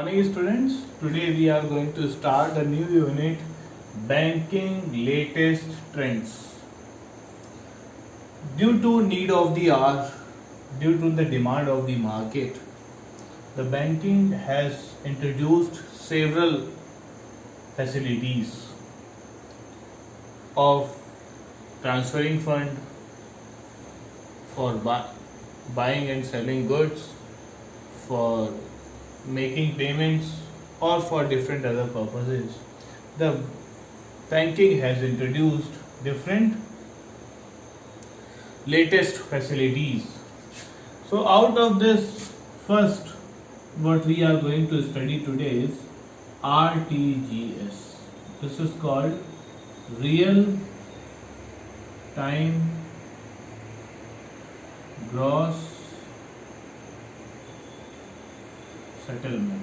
morning students. Today we are going to start a new unit, banking latest trends. Due to need of the hour, due to the demand of the market, the banking has introduced several facilities of transferring fund for buying and selling goods, for making payments, or for different other purposes. The banking has introduced different latest facilities. So out of this, first what we are going to study today is RTGS. This is called real time gross settlement.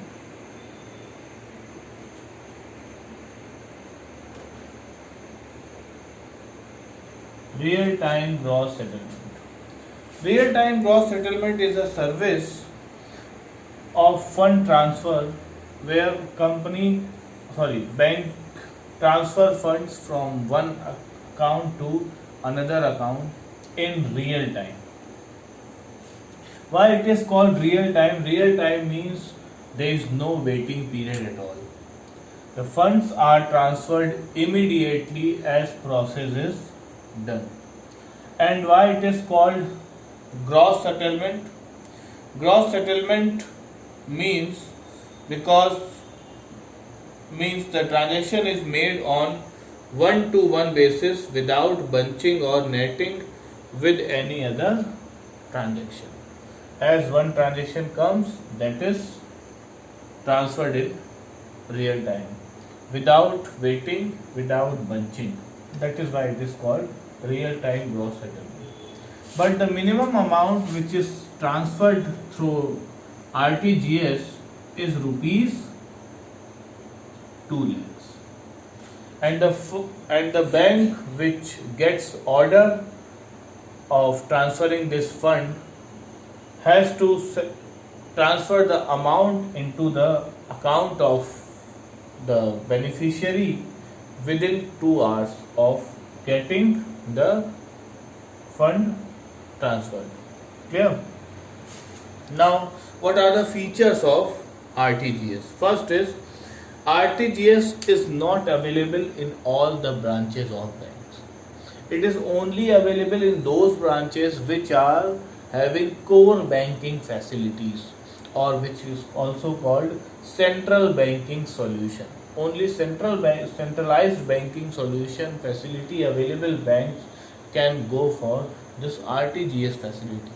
Real time gross settlement. Real time gross settlement is a service of fund transfer where bank transfer funds from one account to another account in real time. Why it is called real time? Real time means there is no waiting period at all. The funds are transferred immediately as process is done. And why it is called gross settlement? Gross settlement means the transaction is made on one-to-one basis without bunching or netting with any other transaction. As one transaction comes, that is transferred in real time without waiting, without bunching. That is why it is called real time gross settlement. But the minimum amount which is transferred through RTGS is rupees 2 lakhs, and the bank which gets order of transferring this fund has to transfer the amount into the account of the beneficiary within 2 hours of getting the fund transferred. Clear? Now, what are the features of RTGS? First is RTGS is not available in all the branches of banks. It is only available in those branches which are having core banking facilities, or which is also called central banking solution. Only centralized banking solution facility available banks can go for this RTGS facility.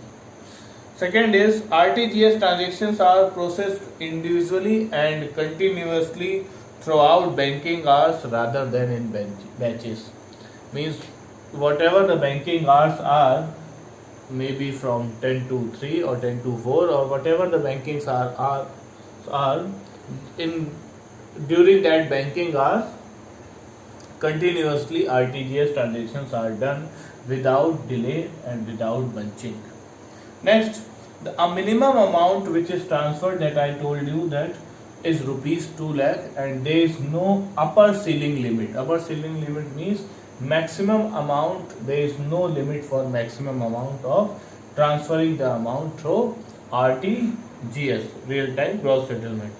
Second is RTGS transactions are processed individually and continuously throughout banking hours rather than in batches. Means whatever the banking hours are, maybe from 10 to 3 or 10 to 4 or whatever the banking hours are in during that banking hours, continuously RTGS transactions are done without delay and without bunching. Next, a minimum amount which is transferred, that I told you, that is rupees 2 lakh, and there is no upper ceiling limit. Upper ceiling limit means maximum amount, there is no limit for maximum amount of transferring the amount through RTGS, real time gross settlement.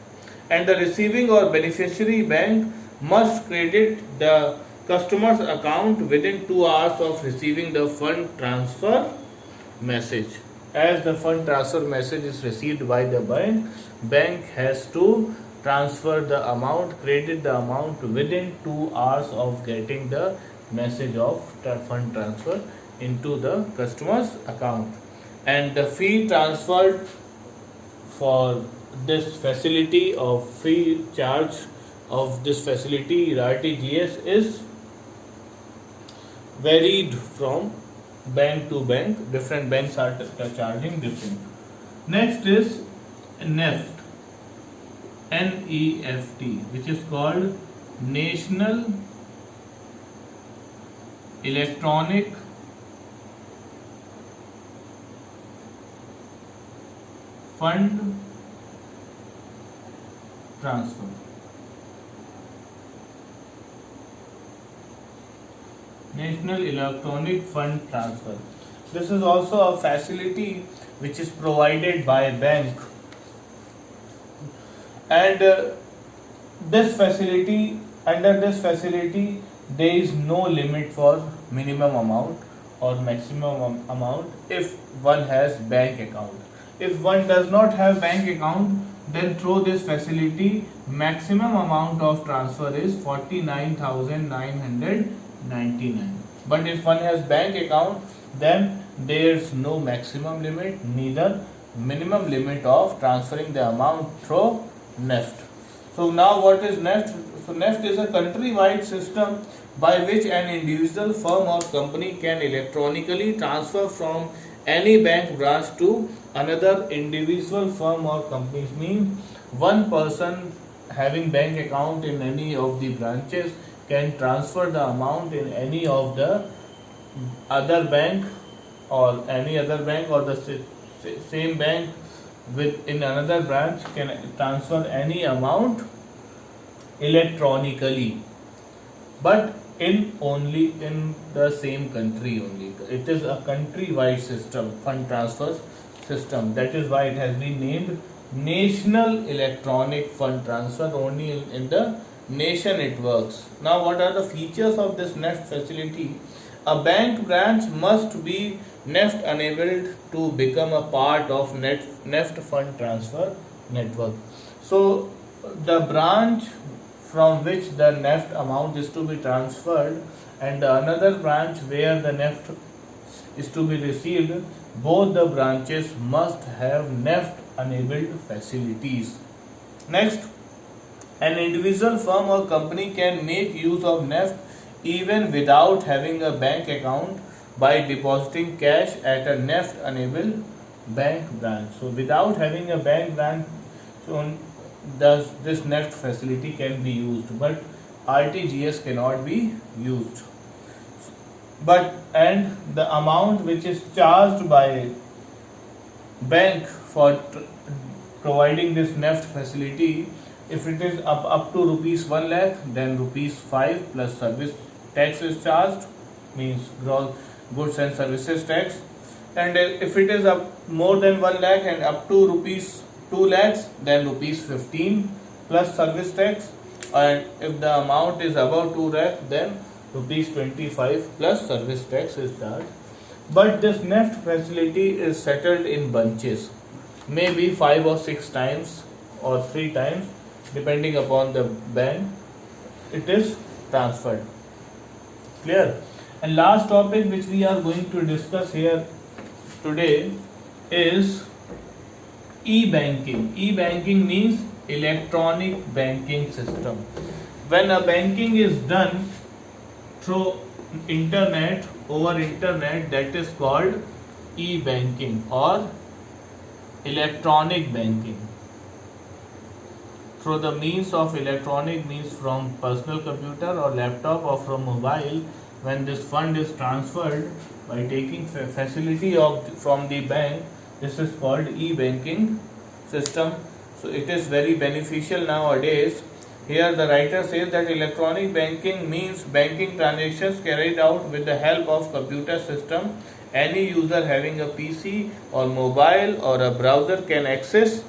And the receiving or beneficiary bank must credit the customer's account within 2 hours of receiving the fund transfer message. As the fund transfer message is received by the bank has to transfer the amount, credit the amount within 2 hours of getting the message of fund transfer into the customer's account. And the fee transferred for this facility, of fee charge of this facility RTGS, is varied from bank to bank. Different banks are charging different. Next is NEFT, NEFT, which is called National Electronic Fund transfer. National Electronic Fund Transfer. This is also a facility which is provided by a bank, and this facility under this facility there is no limit for minimum amount or maximum amount if one has bank account. If one does not have bank account, then through this facility maximum amount of transfer is 49,999. But if one has bank account, then there is no maximum limit, neither minimum limit of transferring the amount through NEFT. So now what is NEFT? So NEFT is a country-wide system by which an individual, firm or company can electronically transfer from any bank branch to another individual, firm or companies. Means one person having bank account in any of the branches can transfer the amount in any of the other bank or any other bank, or the same bank with in another branch can transfer any amount electronically, but only in the same country only. It is a country-wide system, fund transfer system. That is why it has been named National Electronic Fund Transfer. Only in the nation it works. Now, what are the features of this NEFT facility? A bank branch must be NEFT enabled to become a part of NEFT fund transfer network. So, the branch from which the NEFT amount is to be transferred and the another branch where the NEFT is to be received, both the branches must have NEFT enabled facilities. Next, an individual, firm or company can make use of NEFT even without having a bank account by depositing cash at a NEFT enabled bank branch. So without having a bank branch, so this NEFT facility can be used, but RTGS cannot be used. And the amount which is charged by bank for providing this NEFT facility, if it is up to rupees 1 lakh, then rupees 5 plus service tax is charged, means gross goods and services tax. And if it is up more than 1 lakh and up to rupees 2 lakhs, then rupees 15 plus service tax. And if the amount is above 2 lakh, then rupees 25 plus service tax is charged. But this NEFT facility is settled in bunches, maybe 5 or 6 times or 3 times, depending upon the bank it is transferred. Clear? And last topic which we are going to discuss here today is e-banking. E-banking means electronic banking system. When a banking is done through internet, over internet, that is called e-banking or electronic banking. Through the means of electronic, means from personal computer or laptop or from mobile, when this fund is transferred by taking facility from the bank, this is called e-banking system. So it is very beneficial nowadays. Here the writer says that electronic banking means banking transactions carried out with the help of computer system. Any user having a PC or mobile or a browser can access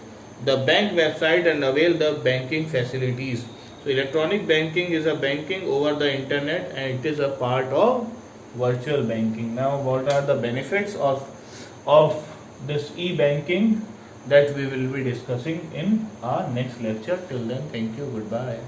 the bank website and avail the banking facilities. So electronic banking is a banking over the internet and it is a part of virtual banking. Now what are the benefits of this e-banking? That we will be discussing in our next lecture. Till then, thank you, goodbye.